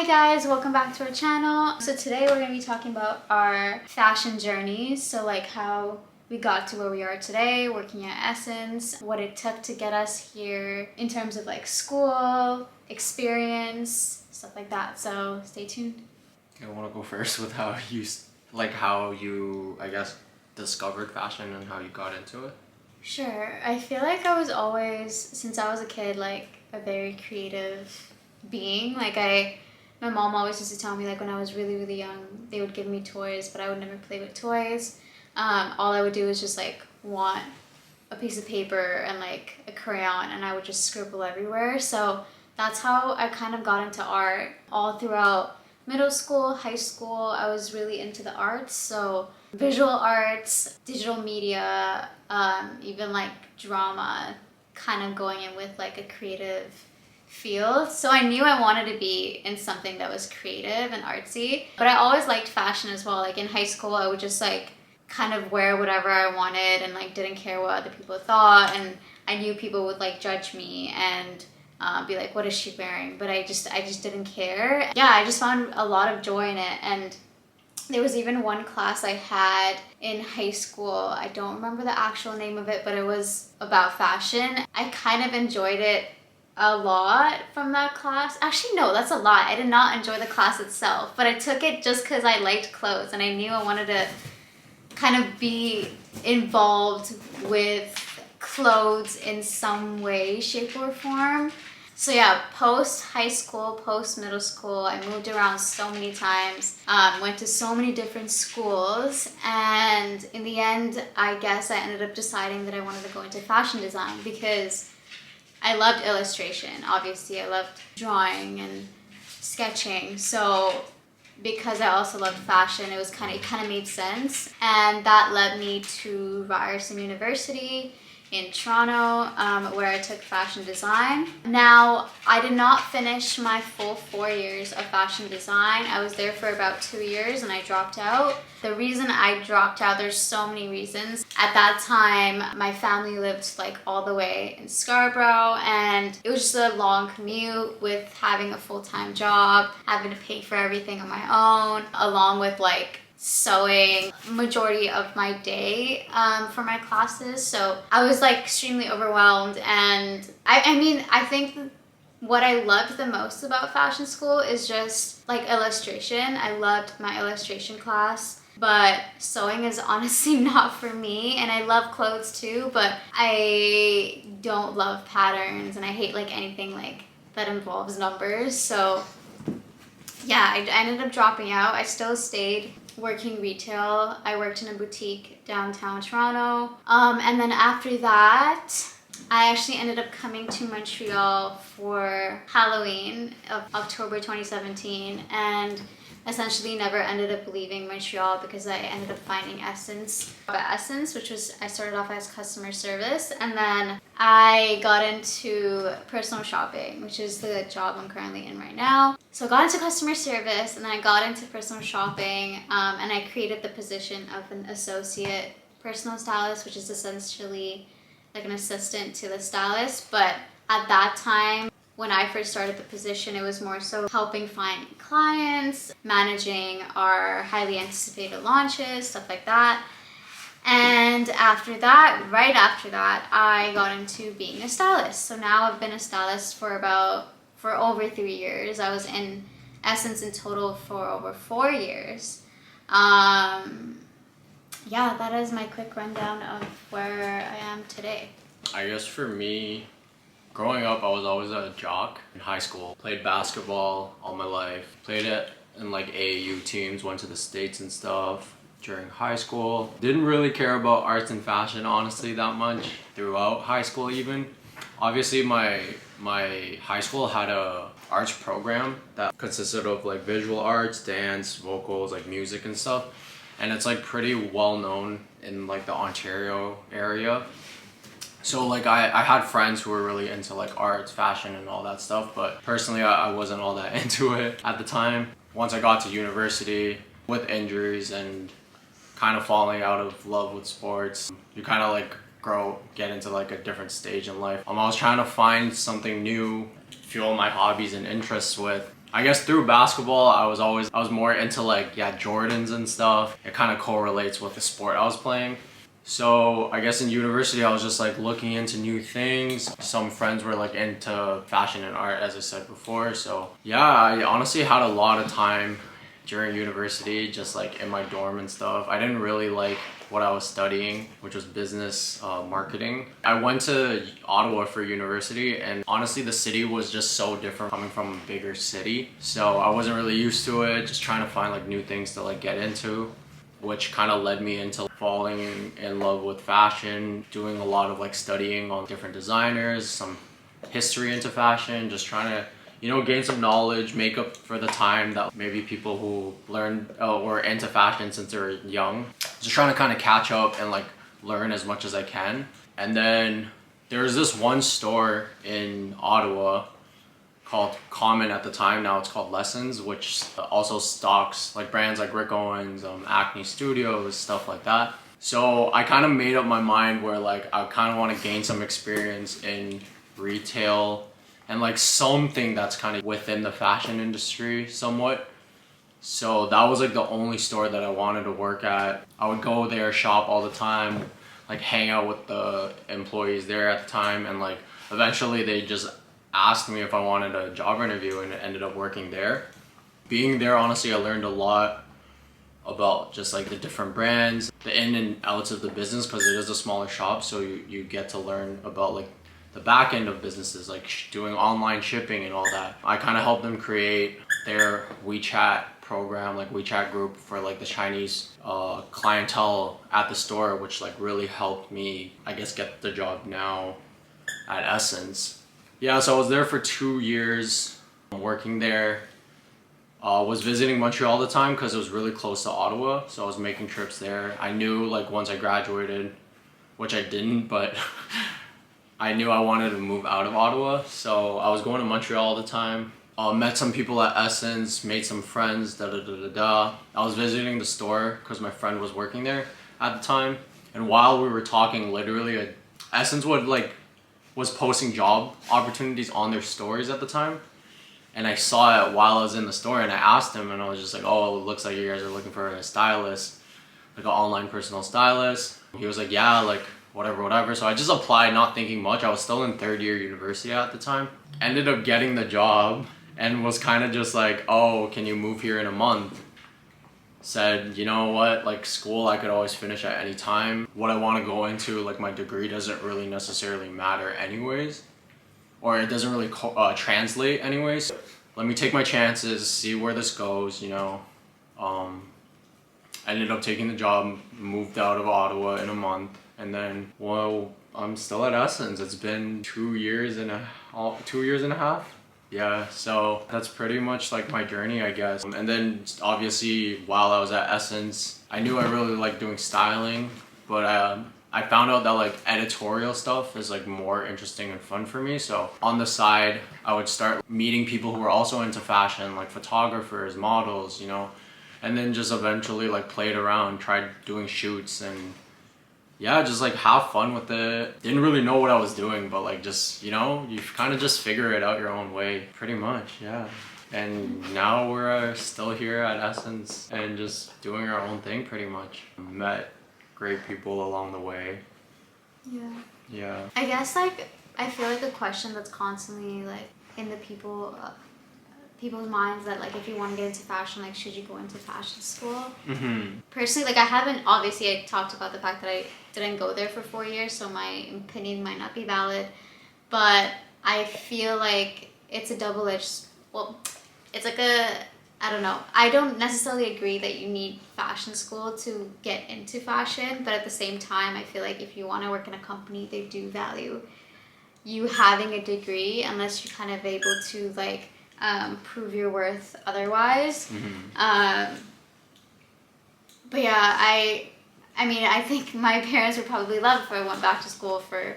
Hi guys, welcome back to our channel. So today we're going to be talking about our fashion journeys. So like how we got to where we are today, working at SSENSE, what it took to get us here in terms of like school, experience, stuff like that. So stay tuned. I want to go first with how you, I guess, discovered fashion and how you got into it. Sure. I feel like I was always, since I was a kid, like a very creative being. My mom always used to tell me, like, when I was really young, they would give me toys, but I would never play with toys. All I would do is just like want a piece of paper and like a crayon, and I would just scribble everywhere. So that's how I kind of got into art. All throughout middle school, high school, I was really into the arts. So visual arts, digital media, even like drama, kind of going in with like a creative field. So I knew I wanted to be in something that was creative and artsy, but I always liked fashion as well. Like in high school, I would just like kind of wear whatever I wanted and like didn't care what other people thought, and I knew people would like judge me and be like, what is she wearing? But I just didn't care. Yeah, I just found a lot of joy in it. And there was even one class I had in high school. I don't remember the actual name of it, but it was about fashion. I kind of enjoyed it a lot from that class. Actually, no, that's a lie. I did not enjoy the class itself, but I took it just because I liked clothes and I knew I wanted to kind of be involved with clothes in some way, shape, or form. So yeah, post high school, post middle school, I moved around so many times, went to so many different schools, and in the end, I guess I ended up deciding that I wanted to go into fashion design because I loved illustration. Obviously, I loved drawing and sketching. So because I also loved fashion, it kind of made sense. And that led me to Ryerson University in Toronto, where I took fashion design. Now, I did not finish my full 4 years of fashion design. I was there for about 2 years and I dropped out. The reason I dropped out, there's so many reasons. At that time, my family lived like all the way in Scarborough, and it was just a long commute with having a full-time job, having to pay for everything on my own, along with like sewing majority of my day for my classes. So I was like extremely overwhelmed, and I think what I loved the most about fashion school is just like illustration. I loved my illustration class, but sewing is honestly not for me. And I love clothes too, but I don't love patterns and I hate like anything like that involves numbers. So yeah, I ended up dropping out. I still stayed working retail. I worked in a boutique downtown Toronto. And then after that, I actually ended up coming to Montreal for Halloween of October 2017, and essentially never ended up leaving Montreal because I ended up finding SSENSE, which was, I started off as customer service, and then I got into personal shopping, which is the job I'm currently in right now. So I got into customer service, and then I got into personal shopping, and I created the position of an associate personal stylist, which is essentially like an assistant to the stylist. But at that time, when I first started the position, it was more so helping find clients, managing our highly anticipated launches, stuff like that. And after that, right after that, I got into being a stylist. So now I've been a stylist for over 3 years. I was in SSENSE in total for over 4 years. Yeah, that is my quick rundown of where I am today. I guess for me, growing up, I was always a jock in high school. Played basketball all my life. Played it in like AAU teams, went to the States and stuff during high school. Didn't really care about arts and fashion, honestly, that much throughout high school even. Obviously, my high school had a arts program that consisted of like visual arts, dance, vocals, like music and stuff. And it's like pretty well known in like the Ontario area. So like I had friends who were really into like arts, fashion and all that stuff, but personally I wasn't all that into it at the time. Once I got to university, with injuries and kind of falling out of love with sports, you kind of like get into like a different stage in life. I was trying to find something new, fuel my hobbies and interests with. I guess through basketball, I was more into like, yeah, Jordans and stuff. It kind of correlates with the sport I was playing. So I guess in university, I was just like looking into new things. Some friends were like into fashion and art, as I said before. So yeah, I honestly had a lot of time during university, just like in my dorm and stuff. I didn't really like what I was studying, which was business marketing. I went to Ottawa for university, and honestly the city was just so different coming from a bigger city. So I wasn't really used to it, just trying to find like new things to like get into, which kind of led me into falling in love with fashion, doing a lot of like studying on different designers, some history into fashion, just trying to, you know, gain some knowledge, make up for the time that maybe people who learned or into fashion since they're young. Just trying to kind of catch up and like learn as much as I can. And then there's this one store in Ottawa called Common at the time. Now it's called Lessons, which also stocks like brands like Rick Owens, Acne Studios, stuff like that. So I kind of made up my mind where like I kind of want to gain some experience in retail and like something that's kind of within the fashion industry somewhat. So that was like the only store that I wanted to work at. I would go there, shop all the time, like hang out with the employees there at the time, and like eventually they just asked me if I wanted a job interview, and it ended up working there. Being there, honestly, I learned a lot about just like the different brands, the in and outs of the business, because it is a smaller shop, so you get to learn about like the back end of businesses, like doing online shipping and all that. I kind of helped them create their WeChat program, like WeChat group for like the Chinese clientele at the store, which like really helped me, I guess, get the job now at SSENSE. Yeah, so I was there for 2 years working there. Was visiting Montreal all the time because it was really close to Ottawa, so I was making trips there. I knew like once I graduated, which I didn't, but I knew I wanted to move out of Ottawa, so I was going to Montreal all the time. Met some people at SSENSE, made some friends, I was visiting the store because my friend was working there at the time, and while we were talking, literally, SSENSE was posting job opportunities on their stories at the time, and I saw it while I was in the store, and I asked him, and I was just like, "Oh, it looks like you guys are looking for a stylist, like an online personal stylist." He was like, "Yeah, like whatever." So I just applied, not thinking much. I was still in third year university at the time. Ended up getting the job, and was kind of just like, "Oh, can you move here in a month?" Said, you know what, like school I could always finish at any time. What I want to go into, like my degree doesn't really necessarily matter anyways, or it doesn't really translate anyways. Let me take my chances, see where this goes, you know. I ended up taking the job, moved out of Ottawa in a month, and then, well, I'm still at SSENSE. It's been 2 years and a half. Yeah, so that's pretty much like my journey, I guess. And then obviously while I was at SSENSE, I knew I really liked doing styling, but I found out that like editorial stuff is like more interesting and fun for me. So on the side, I would start meeting people who were also into fashion, like photographers, models, you know, and then just eventually like played around, tried doing shoots, and yeah, just like have fun with it. Didn't really know what I was doing, but like just, you know, you kind of just figure it out your own way, pretty much, yeah. And now we're still here at SSENSE and just doing our own thing pretty much. Met great people along the way. Yeah. Yeah. I guess like I feel like a question that's constantly like in the people's minds, that like if you want to get into fashion, like should you go into fashion school? Personally, like I haven't, obviously I talked about the fact that I didn't go there for 4 years, so my opinion might not be valid, but I feel like it's a double-edged, well, it's like I don't know, I don't necessarily agree that you need fashion school to get into fashion, but at the same time I feel like if you want to work in a company, they do value you having a degree, unless you're kind of able to like prove your worth otherwise. But yeah, I mean, I think my parents would probably love if I went back to school for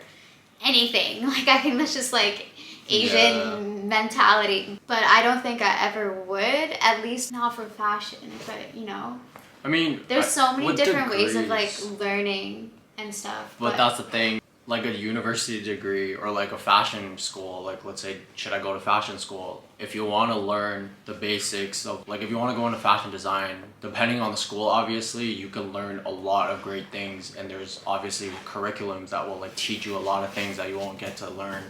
anything. Like, I think that's just like Asian mentality. But I don't think I ever would, at least not for fashion. But, you know, I mean, there's so many different ways of like degrees, learning and stuff. but that's the thing. like a university degree or like a fashion school, like let's say, should I go to fashion school? If you want to learn the basics of, like if you want to go into fashion design, depending on the school, obviously you can learn a lot of great things, and there's obviously curriculums that will like teach you a lot of things that you won't get to learn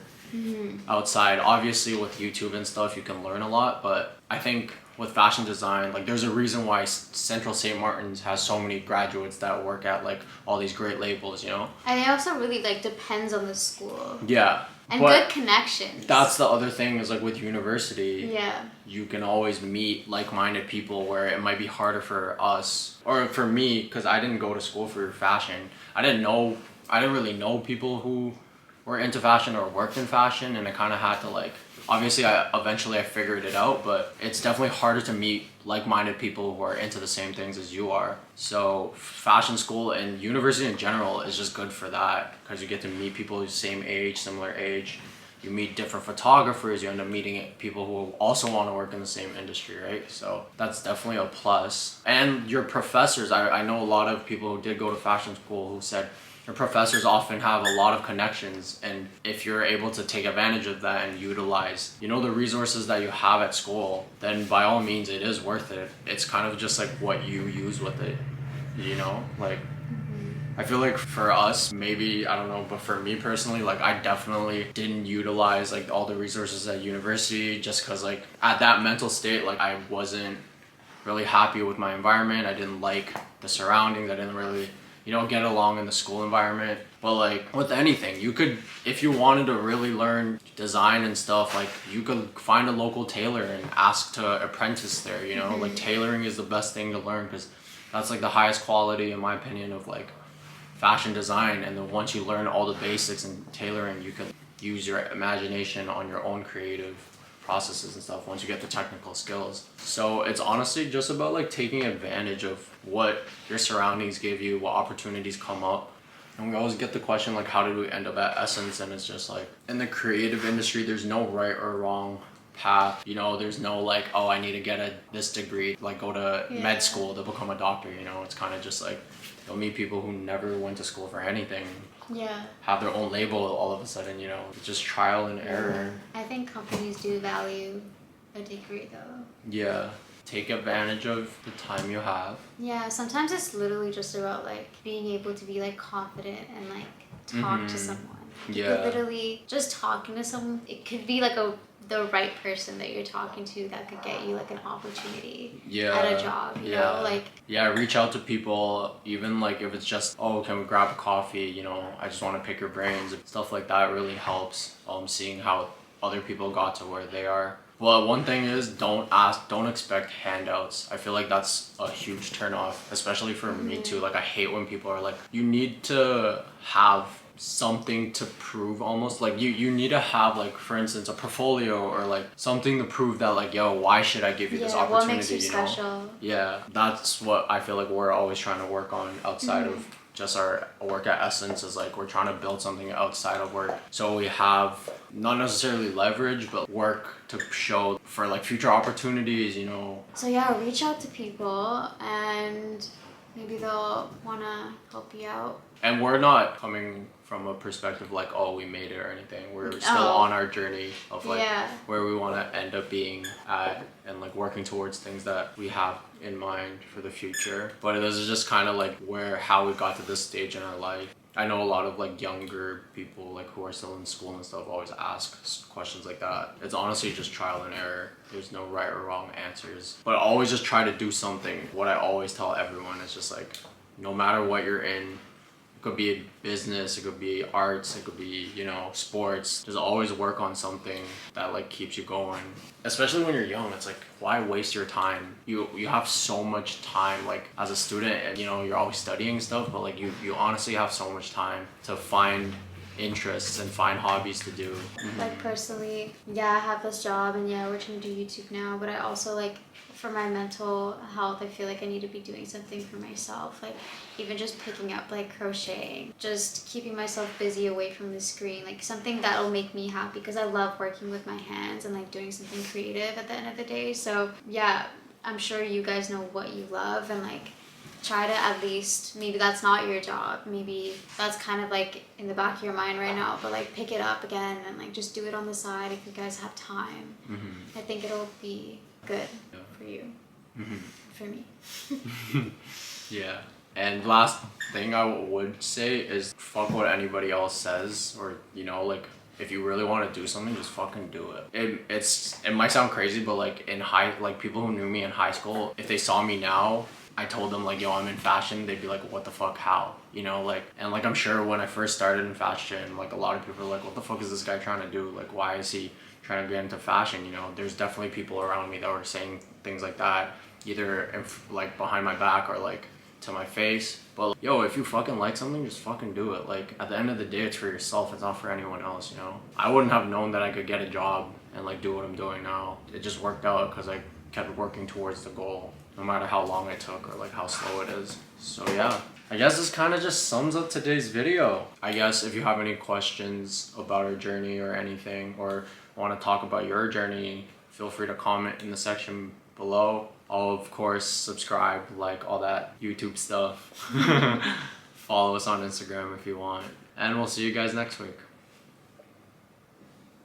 outside. Obviously with YouTube and stuff you can learn a lot, but I think with fashion design, like there's a reason why Central St. Martin's has so many graduates that work at like all these great labels, you know? And it also really like depends on the school. Yeah. And but good connections. That's the other thing is like with university, yeah, you can always meet like-minded people where it might be harder for us or for me, because I didn't go to school for fashion. I didn't really know people who were into fashion or worked in fashion, and I kind of had to like, obviously eventually I figured it out, but it's definitely harder to meet like-minded people who are into the same things as you are. So fashion school and university in general is just good for that, because you get to meet people the same age, similar age. You meet different photographers, you end up meeting people who also want to work in the same industry, right? So that's definitely a plus. And your professors, I know a lot of people who did go to fashion school who said your professors often have a lot of connections, and if you're able to take advantage of that and utilize, you know, the resources that you have at school, then by all means it is worth it. It's kind of just like what you use with it, you know? Like, I feel like for us, maybe, I don't know, but for me personally, like I definitely didn't utilize like all the resources at university, just because like at that mental state, like I wasn't really happy with my environment. I didn't like the surroundings. I didn't really, you know, get along in the school environment. But like with anything, you could, if you wanted to really learn design and stuff, like you could find a local tailor and ask to apprentice there, you know? Like tailoring is the best thing to learn, because that's like the highest quality in my opinion of like fashion design. And then once you learn all the basics in tailoring, you can use your imagination on your own creative processes and stuff once you get the technical skills. So it's honestly just about like taking advantage of what your surroundings give you, what opportunities come up. And we always get the question like, how did we end up at Essence? And it's just like, in the creative industry there's no right or wrong path, you know. There's no like, oh, I need to get this degree, like go to med school to become a doctor, you know. It's kind of just like you'll meet people who never went to school for anything, have their own label all of a sudden, you know. It's just trial and error. I think companies do value a degree though. Yeah, take advantage of the time you have. Yeah, sometimes it's literally just about like being able to be like confident and like talk to someone. Yeah, Literally just talking to someone, it could be like the right person that you're talking to that could get you like an opportunity at a job, you know, like reach out to people, even like if it's just, oh, can we grab a coffee, you know, I just want to pick your brains. Stuff like that really helps, seeing how other people got to where they are. Well, one thing is, don't expect handouts. I feel like that's a huge turn off, especially for me too. Like I hate when people are like, you need to have something to prove, almost like you need to have like, for instance, a portfolio or like something to prove that like, yo, why should I give you this opportunity, what makes you special? know? Yeah, that's what I feel like we're always trying to work on outside of just our work at Essence, is like we're trying to build something outside of work, so we have not necessarily leverage but work to show for like future opportunities, you know. So yeah, reach out to people and maybe they'll want to help you out. And we're not coming from a perspective like, oh, we made it or anything. We're still on our journey of like where we want to end up being at, and like working towards things that we have in mind for the future. But this is just kind of like how we got to this stage in our life. I know a lot of like younger people like who are still in school and stuff always ask questions like that. It's honestly just trial and error. There's no right or wrong answers, but always just try to do something. What I always tell everyone is just like, no matter what you're in, it could be a business, it could be arts, it could be, you know, sports. Just always work on something that like keeps you going. Especially when you're young, it's like, why waste your time? You have so much time, like as a student, and you know, you're always studying stuff, but like you honestly have so much time to find interests and find hobbies to do. Like personally, I have this job and we're trying to do YouTube now, but I also like, for my mental health, I feel like I need to be doing something for myself, like even just picking up like crocheting, just keeping myself busy away from the screen, like something that'll make me happy, because I love working with my hands and like doing something creative at the end of the day. So yeah, I'm sure you guys know what you love, and like try to at least, maybe that's not your job, maybe that's kind of like in the back of your mind right now, but like pick it up again and like just do it on the side if you guys have time. I think it'll be good for you, for me. Yeah. And last thing I would say is fuck what anybody else says, or you know, like if you really want to do something, just fucking do it. It might sound crazy, but like like people who knew me in high school, if they saw me now, I told them like, yo, I'm in fashion, they'd be like, what the fuck, how? You know, like, and like I'm sure when I first started in fashion, like a lot of people are like, what the fuck is this guy trying to do? Like, why is he trying to get into fashion? You know, there's definitely people around me that were saying things like that, either like behind my back or like to my face. But yo, if you fucking like something, just fucking do it. Like at the end of the day, it's for yourself, it's not for anyone else, you know. I wouldn't have known that I could get a job and like do what I'm doing now. It just worked out because I kept working towards the goal, no matter how long it took or like how slow it is. So yeah, I guess this kind of just sums up today's video. I guess if you have any questions about our journey or anything, or want to talk about your journey, feel free to comment in the section below. I'll of course subscribe, like all that YouTube stuff. Follow us on Instagram if you want. And we'll see you guys next week.